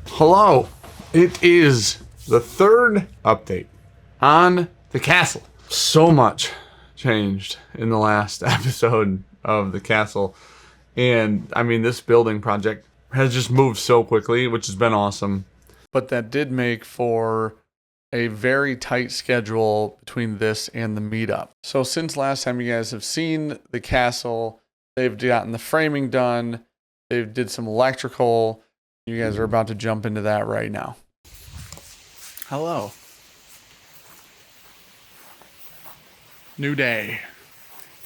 Hello. It is the third update on the castle. So much changed in the last episode of the castle. And I mean, this building project has just moved so quickly, which has been awesome. But that did make for a very tight schedule between this and the meetup. So since last time you guys have seen the castle, they've gotten the framing done. They did some electrical. You guys are about to jump into that right now. Hello. New day.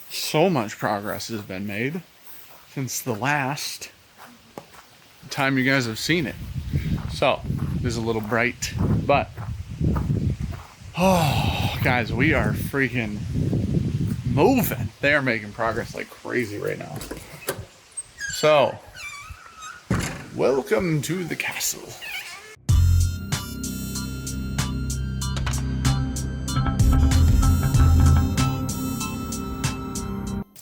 So much progress has been made since the last time you guys have seen it. So, this is a little bright, but oh, guys, we are freaking moving. They are making progress like crazy right now. So, welcome to the castle.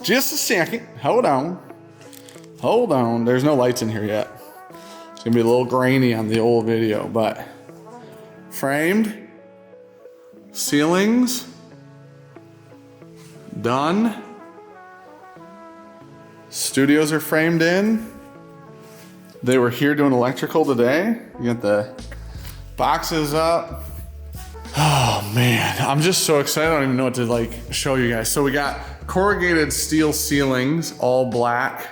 Just a second. Hold on. Hold on. There's no lights in here yet. It's gonna be a little grainy on the old video, but framed. Ceilings. Done. Studios are framed in. They were here doing electrical today. You got the boxes up. Oh man, I'm just so excited. I don't even know what to show you guys. So we got corrugated steel ceilings, all black.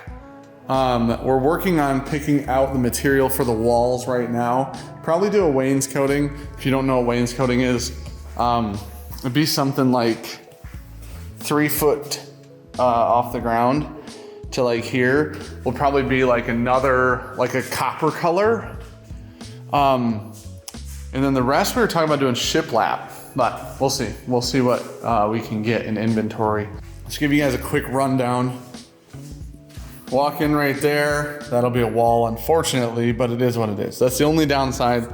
We're working on picking out the material for the walls right now. Probably do a wainscoting. If you don't know what wainscoting is, it'd be something like 3 foot off the ground to like here. Will probably be like another, like a copper color. And then the rest we were talking about doing shiplap, but we'll see. We'll see what we can get in inventory. Let's give you guys a quick rundown. Walk in right there. That'll be a wall, unfortunately, but it is what it is. That's the only downside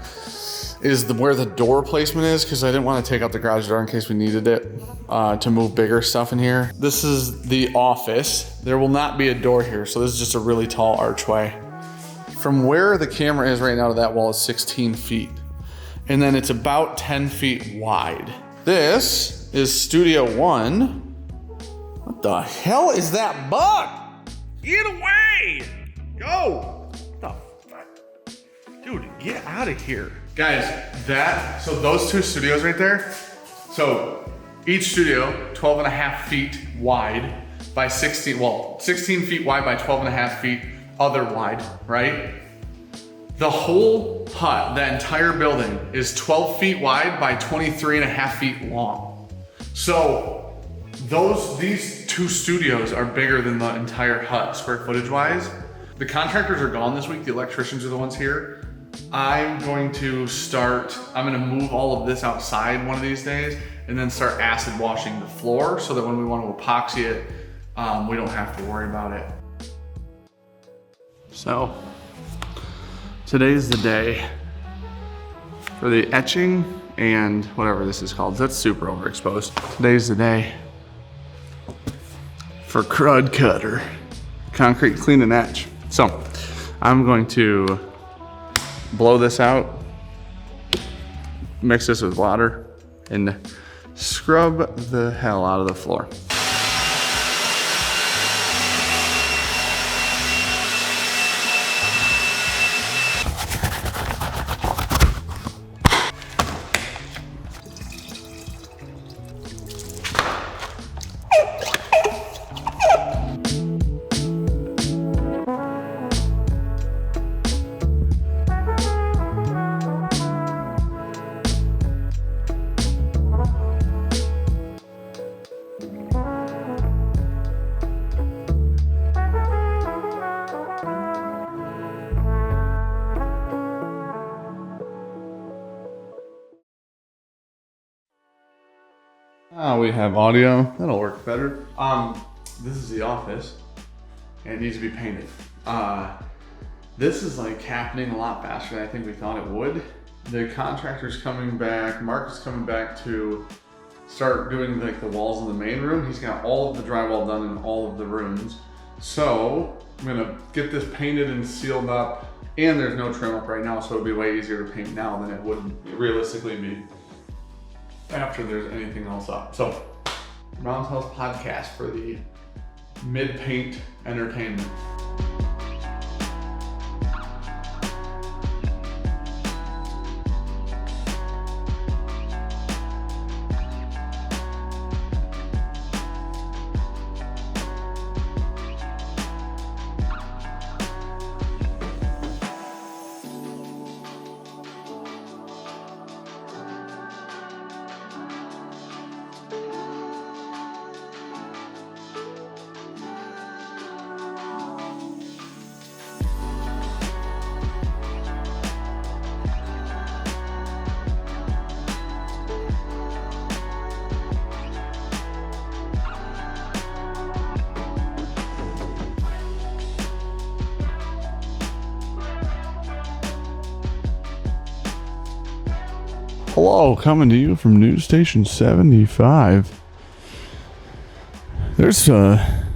is where the door placement is, because I didn't want to take out the garage door in case we needed it to move bigger stuff in here. This is the office. There will not be a door here, so this is just a really tall archway. From where the camera is right now to that wall is 16 feet. And then it's about 10 feet wide. This is Studio 1. What the hell is that bug? Get away! Go! What the fuck? Dude, get out of here. Guys, so those two studios right there, so each studio, 12 and a half feet wide by 16 feet wide by 12 and a half feet other wide, right? The whole hut, the entire building, is 12 feet wide by 23 and a half feet long. So these two studios are bigger than the entire hut square footage wise. The contractors are gone this week. The electricians are the ones here. I'm going to move all of this outside one of these days and then start acid washing the floor so that when we want to epoxy it, we don't have to worry about it. So, today's the day for the etching and whatever this is called. That's super overexposed. Today's the day for crud cutter, concrete clean and etch. So I'm going to blow this out, mix this with water, and scrub the hell out of the floor. We have audio. That'll work better. This is the office, and it needs to be painted. This is like happening a lot faster than I think we thought it would. The contractor's coming back. Mark is coming back to start doing like the walls in the main room. He's got all of the drywall done in all of the rooms. So I'm gonna get this painted and sealed up And there's no trim up right now, so it'd be way easier to paint now than it would realistically be after there's anything else up. So, Brown's House Podcast for the mid-paint entertainment. Hello, coming to you from News Station 75. There's a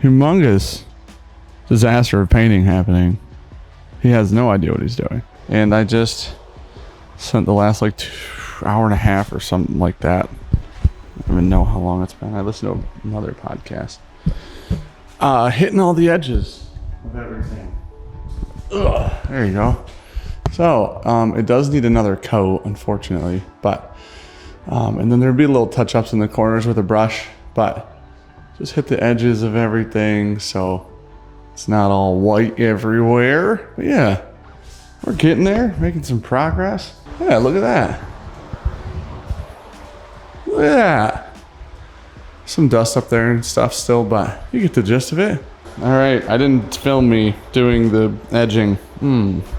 humongous disaster of painting happening. He has no idea what he's doing. And I just spent the last like hour and a half or something like that. I don't even know how long it's been. I listened to another podcast. Hitting all the edges of everything. Ugh, there you go. So, it does need another coat, unfortunately, but, and then there'd be little touch-ups in the corners with a brush, but just hit the edges of everything so it's not all white everywhere. But yeah, we're getting there, making some progress. Yeah, look at that. Look at that. Some dust up there and stuff still, but you get the gist of it. All right, I didn't film me doing the edging.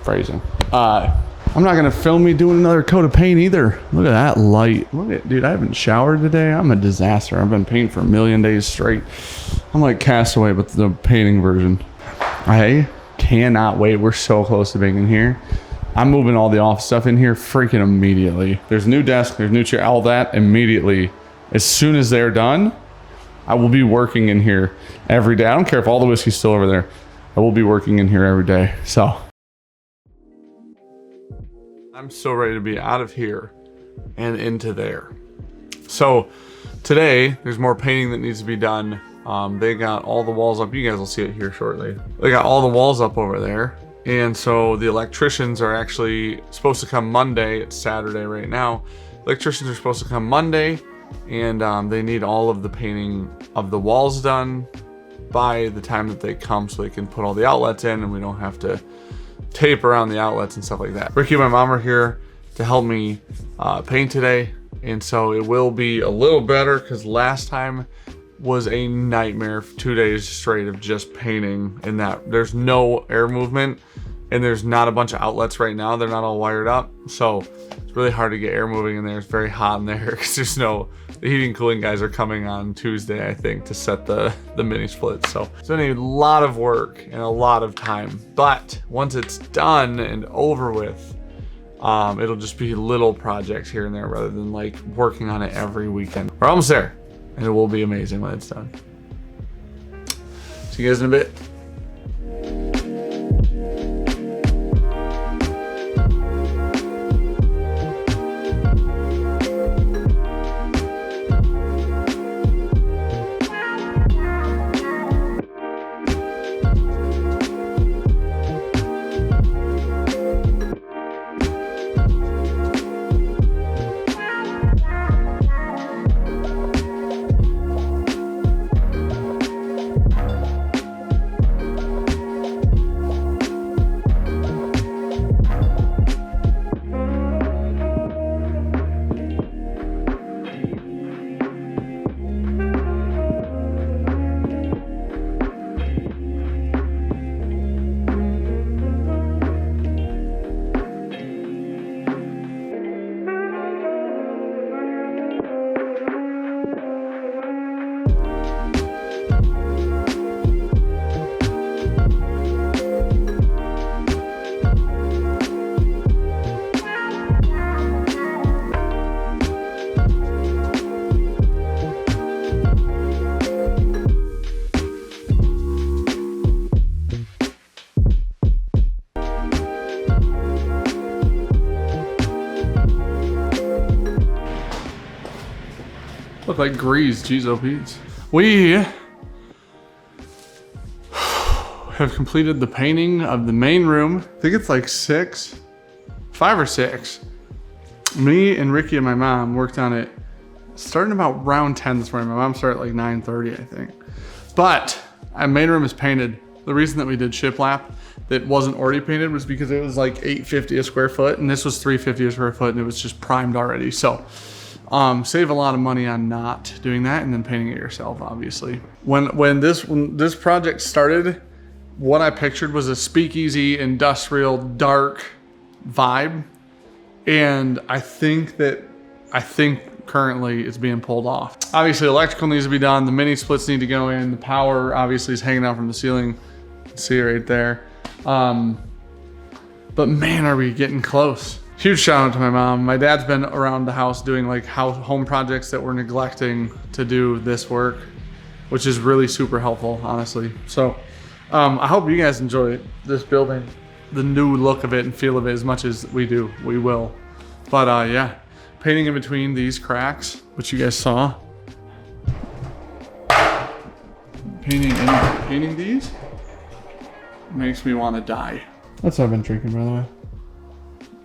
Phrasing. I'm not gonna film me doing another coat of paint either. Look at that light. Look at, dude, I haven't showered today. I'm a disaster. I've been painting for a million days straight. I'm like Castaway, but the painting version. I cannot wait. We're so close to being in here. I'm moving all the office stuff in here freaking immediately. There's a new desk, there's a new chair, all that immediately. As soon as they're done, I will be working in here every day. I don't care if all the whiskey's still over there. I will be working in here every day. So I'm so ready to be out of here and into there. So today there's more painting that needs to be done. They got all the walls up. You guys will see it here shortly. They got all the walls up over there. And so the electricians are actually supposed to come Monday. It's Saturday right now. Electricians are supposed to come Monday, and they need all of the painting of the walls done by the time that they come so they can put all the outlets in and we don't have to tape around the outlets and stuff like that. Ricky and my mom are here to help me paint today, and so it will be a little better because last time was a nightmare for 2 days straight of just painting, and that there's no air movement and there's not a bunch of outlets right now. They're not all wired up, so it's really hard to get air moving in there. It's very hot in there because the heating and cooling guys are coming on Tuesday, I think, to set the mini splits. So it's been a lot of work and a lot of time, but once it's done and over with, it'll just be little projects here and there rather than like working on it every weekend. We're almost there, and it will be amazing when it's done. See you guys in a bit. Look like grease, geez, oh Pete. We have completed the painting of the main room. I think it's like 5 or 6. Me and Ricky and my mom worked on it starting about around 10 this morning. My mom started at like 9:30, I think. But our main room is painted. The reason that we did shiplap that wasn't already painted was because it was like $850 a square foot, and this was $350 a square foot, and it was just primed already. So save a lot of money on not doing that and then painting it yourself, obviously. When this project started, what I pictured was a speakeasy, industrial, dark vibe. And I think currently it's being pulled off. Obviously electrical needs to be done. The mini splits need to go in. The power obviously is hanging out from the ceiling. See it right there. But man, are we getting close. Huge shout out to my mom. My dad's been around the house doing like home projects that we're neglecting to do this work, which is really super helpful, honestly. So I hope you guys enjoy this building, the new look of it and feel of it as much as we do. We will. But yeah, painting in between these cracks, which you guys saw. Painting these makes me want to die. That's what I've been drinking, by the way.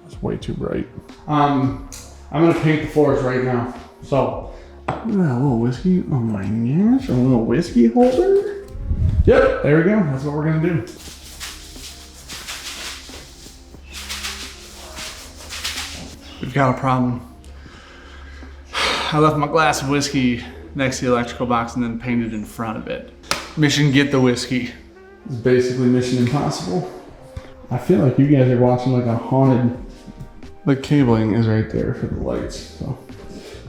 It's way too bright. I'm gonna paint the floors right now. So, look at that little whiskey. Oh my gosh, a little whiskey holder. Yep, there we go. That's what we're gonna do. We've got a problem. I left my glass of whiskey next to the electrical box and then painted in front of it. Mission get the whiskey. It's basically mission impossible. I feel like you guys are watching like a haunted. The cabling is right there for the lights. So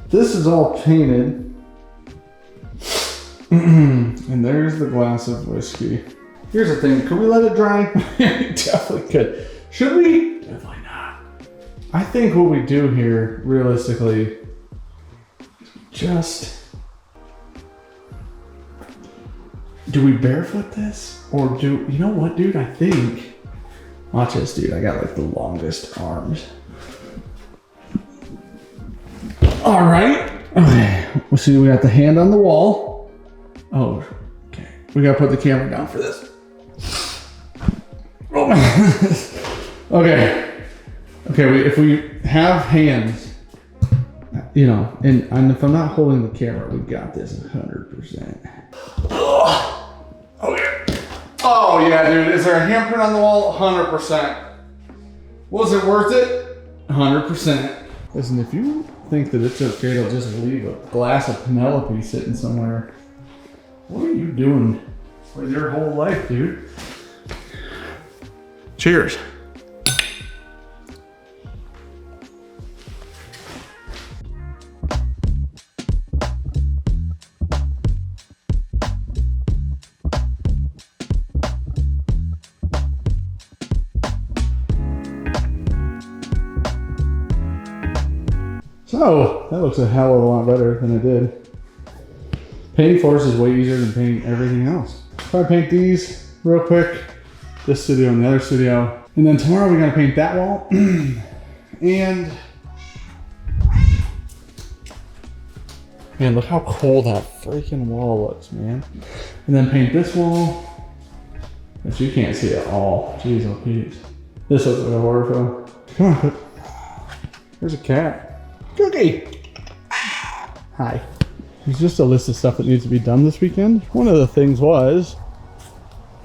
this is all painted. And there's the glass of whiskey. Here's the thing, could we let it dry? Definitely could. Should we? Definitely not. I think what we do here, realistically, do we barefoot this? Or you know what, dude? I think, watch this, dude. I got like the longest arms. All right. Okay. We'll see. We got the hand on the wall. Oh, okay. We gotta put the camera down for this. Oh my. Okay. Okay. If we have hands, you know, and if I'm not holding the camera, we got this 100%. Okay. Oh yeah, dude. Is there a handprint on the wall? 100%. Was it worth it? 100%. Listen, if you think that it's okay to just leave a glass of Penelope sitting somewhere, what are you doing with your whole life, dude? Cheers. So, that looks a hell of a lot better than it did. Painting floors is way easier than painting everything else. If I paint these real quick, this studio and the other studio, and then tomorrow we're gonna paint that wall, and man, look how cool that freaking wall looks, man. And then paint this wall, which you can't see at all. Jeez, oh Pete. This looks like a horror film. Come on, there's a cat. Cookie! Hi. It's just a list of stuff that needs to be done this weekend. One of the things was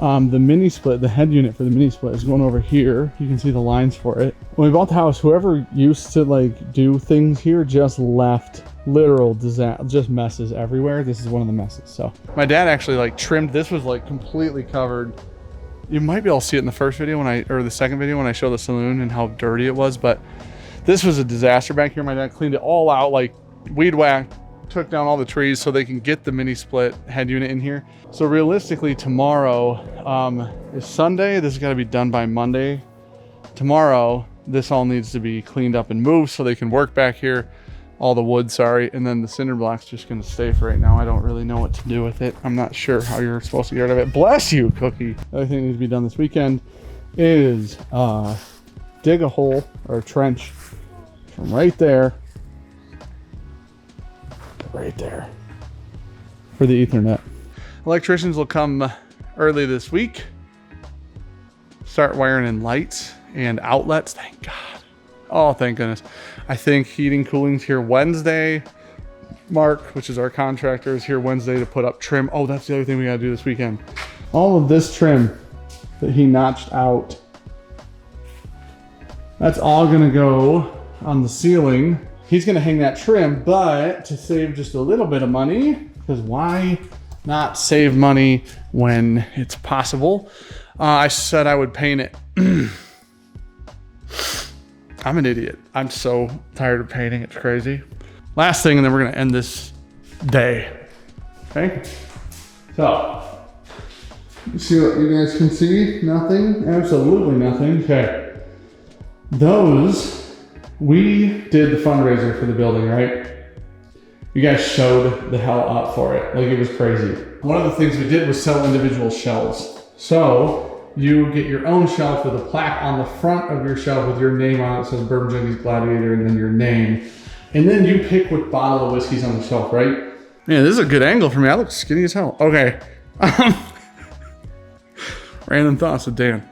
the mini split, the head unit for the mini split is going over here. You can see the lines for it. When we bought the house, whoever used to like do things here just left literal disaster, just messes everywhere. This is one of the messes. So my dad actually like trimmed, this was like completely covered. You might be able to see it in the first video or the second video when I show the saloon and how dirty it was, but this was a disaster back here. My dad cleaned it all out, like weed whacked, took down all the trees so they can get the mini split head unit in here. So realistically tomorrow is Sunday. This has got to be done by Monday. Tomorrow, this all needs to be cleaned up and moved so they can work back here. All the wood, sorry. And then the cinder block's just gonna stay for right now. I don't really know what to do with it. I'm not sure how you're supposed to get rid of it. Bless you, Cookie. The other thing that needs to be done this weekend is dig a hole or a trench from right there right there for the Ethernet. Electricians will come early this week, start wiring in lights and outlets. Thank God. Oh, thank goodness. I think heating, cooling's here Wednesday. Mark, which is our contractor, is here Wednesday to put up trim. Oh, that's the other thing we gotta do this weekend. All of this trim that he notched out, that's all gonna go on the ceiling. He's gonna hang that trim, but to save just a little bit of money, because why not save money when it's possible? I said I would paint it. I'm an idiot. I'm so tired of painting, it's crazy. Last thing, and then we're gonna end this day, okay? So, you see what you guys can see? Nothing, absolutely nothing, okay. Those, we did the fundraiser for the building, right? You guys showed the hell up for it, like it was crazy. One of the things we did was sell individual shelves. So, you get your own shelf with a plaque on the front of your shelf with your name on it. It says Bourbon Junkies Gladiator and then your name. And then you pick what bottle of whiskey's on the shelf, right? Man, this is a good angle for me. I look skinny as hell. Okay. Random thoughts with Dan.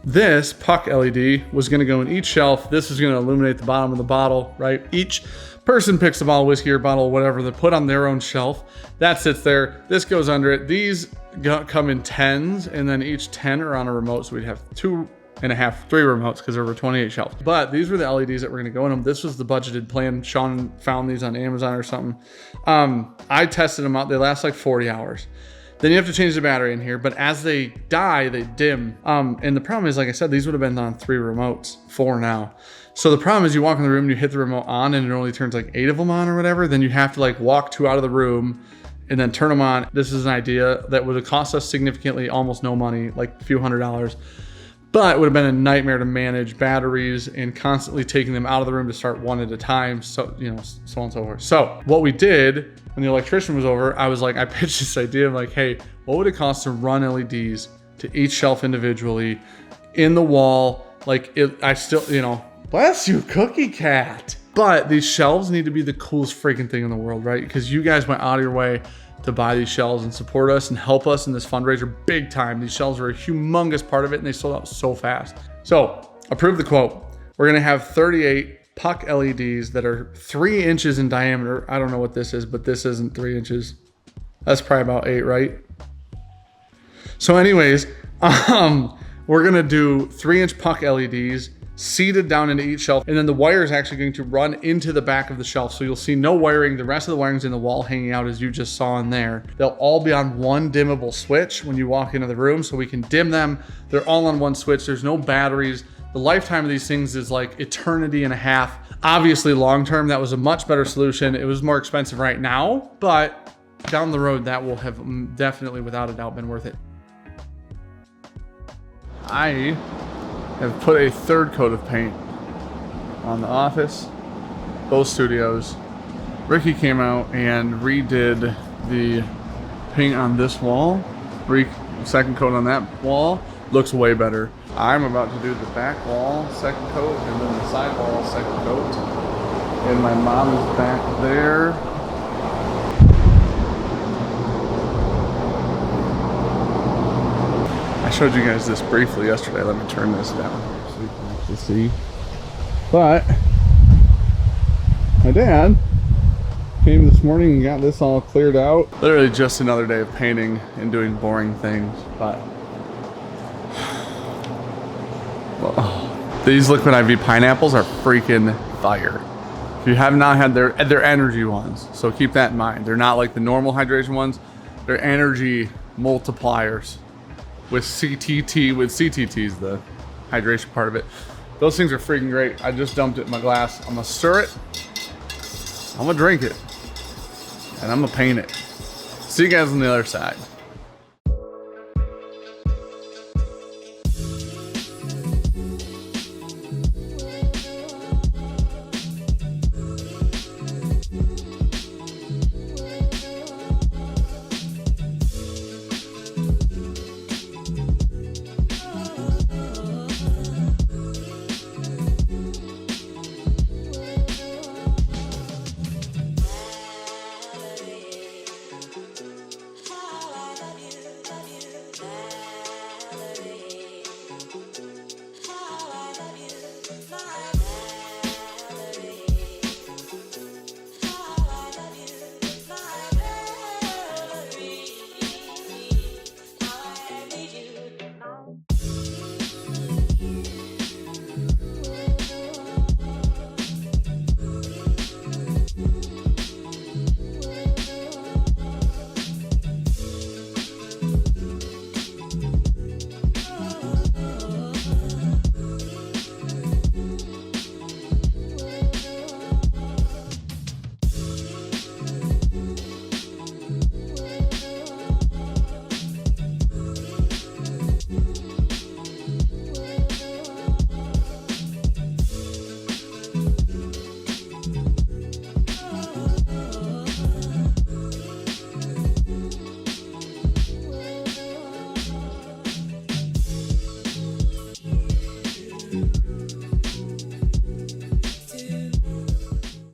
This puck LED was gonna go in each shelf. This is gonna illuminate the bottom of the bottle, right? Each person picks a bottle of whiskey or bottle of whatever they put on their own shelf. That sits there. This goes under it. These come in 10s, and then each 10 are on a remote. So we'd have 2.5, 3 remotes because there were 28 shelves. But these were the LEDs that were gonna go in them. This was the budgeted plan. Sean found these on Amazon or something. I tested them out. They last like 40 hours. Then you have to change the battery in here, but as they die, they dim. And the problem is, like I said, these would have been on 3 remotes, 4 now. So the problem is you walk in the room and you hit the remote on and it only turns like 8 of them on or whatever. Then you have to like walk 2 out of the room and then turn them on. This is an idea that would have cost us significantly, almost no money, like a few $100s. But it would have been a nightmare to manage batteries and constantly taking them out of the room to start one at a time. So, you know, so on and so forth. So what we did when the electrician was over, I pitched this idea of like, hey, what would it cost to run LEDs to each shelf individually in the wall? Like I still, you know, bless you, Cookie Cat. But these shelves need to be the coolest freaking thing in the world, right? Because you guys went out of your way to buy these shelves and support us and help us in this fundraiser big time. These shelves were a humongous part of it and they sold out so fast. So approve the quote. We're gonna have 38 puck LEDs that are 3 inches in diameter. I don't know what this is, but this isn't 3 inches. That's probably about 8, right? So anyways, we're gonna do 3-inch puck LEDs seated down into each shelf, and then the wire is actually going to run into the back of the shelf. So you'll see no wiring. The rest of the wiring's in the wall hanging out as you just saw in there. They'll all be on one dimmable switch when you walk into the room, so we can dim them. They're all on one switch. There's no batteries. The lifetime of these things is like eternity and a half. Obviously long-term, that was a much better solution. It was more expensive right now, but down the road, that will have definitely, without a doubt, been worth it. I have put a 3rd coat of paint on the office, both studios. Ricky came out and redid the paint on this wall. 2nd coat on that wall. Looks way better. I'm about to do the back wall 2nd coat and then the side wall 2nd coat. And my mom is back there. I showed you guys this briefly yesterday. Let me turn this down so you can actually see. But my dad came this morning and got this all cleared out. Literally just another day of painting and doing boring things. But these liquid IV pineapples are freaking fire. If you have not had they're energy ones, so keep that in mind. They're not like the normal hydration ones. They're energy multipliers. With CTT's the hydration part of it. Those things are freaking great. I just dumped it in my glass. I'm gonna stir it. I'm gonna drink it. And I'm gonna paint it. See you guys on the other side.